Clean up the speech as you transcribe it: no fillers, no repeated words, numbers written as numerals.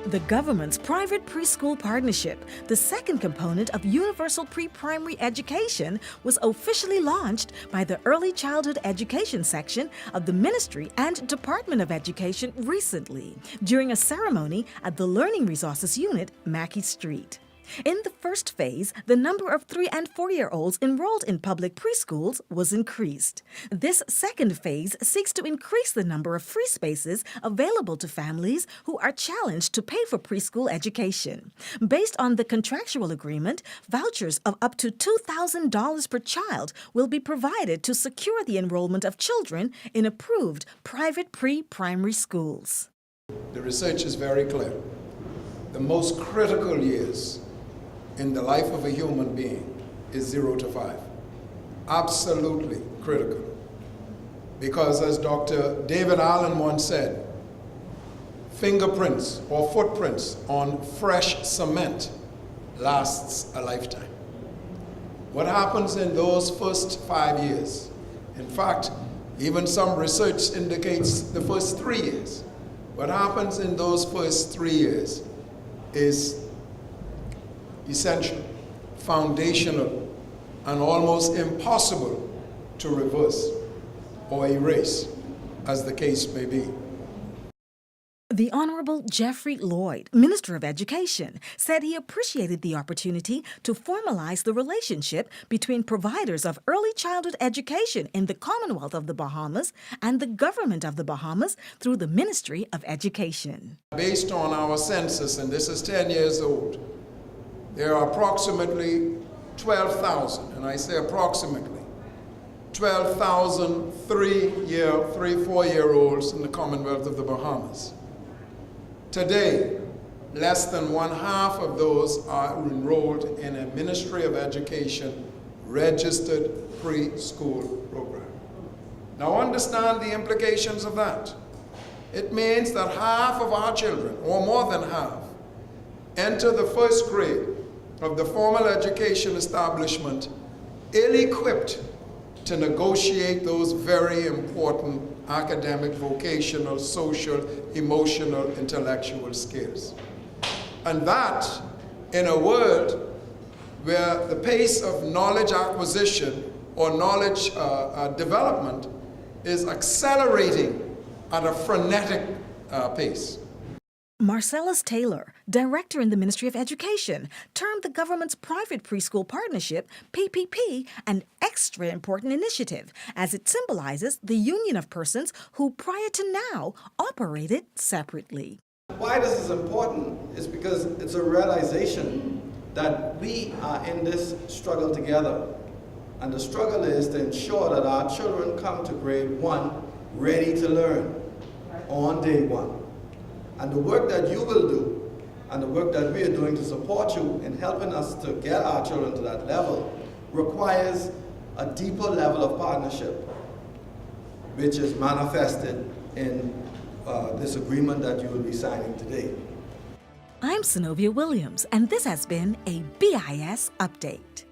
The government's private preschool partnership, the second component of universal pre-primary education, was officially launched by the Early Childhood Education section of the Ministry and Department of Education recently, during a ceremony at the Learning Resources Unit, Mackey Street. In the first phase, the number of 3- and 4-year-olds enrolled in public preschools was increased. This second phase seeks to increase the number of free spaces available to families who are challenged to pay for preschool education. Based on the contractual agreement, vouchers of up to $2,000 per child will be provided to secure the enrollment of children in approved private pre-primary schools. The research is very clear. The most critical years in the life of a human being is 0 to 5. Absolutely critical. Because as Dr. David Allen once said, fingerprints or footprints on fresh cement lasts a lifetime. What happens in those first 5 years? In fact, even some research indicates the first 3 years. What happens in those first 3 years is essential, foundational, and almost impossible to reverse or erase, as the case may be. The Honorable Jeffrey Lloyd, Minister of Education, said he appreciated the opportunity to formalize the relationship between providers of early childhood education in the Commonwealth of the Bahamas and the Government of the Bahamas through the Ministry of Education. Based on our census, and this is 10 years old, there are approximately 12,000, and I say approximately, 12,000 4-year-olds in the Commonwealth of the Bahamas. Today, less than 1/2 of those are enrolled in a Ministry of Education registered preschool program. Now understand the implications of that. It means that half of our children, or more than half, enter the first grade of the formal education establishment ill-equipped to negotiate those very important academic, vocational, social, emotional, intellectual skills. And that in a world where the pace of knowledge acquisition or knowledge development is accelerating at a frenetic pace. Marcellus Taylor, Director in the Ministry of Education, termed the government's private preschool partnership, PPP, an extra important initiative, as it symbolizes the union of persons who prior to now operated separately. Why this is important is because it's a realization that we are in this struggle together. And the struggle is to ensure that our children come to grade 1 ready to learn on day 1. And the work that you will do and the work that we are doing to support you in helping us to get our children to that level requires a deeper level of partnership, which is manifested in this agreement that you will be signing today. I'm Synovia Williams, and this has been a BIS Update.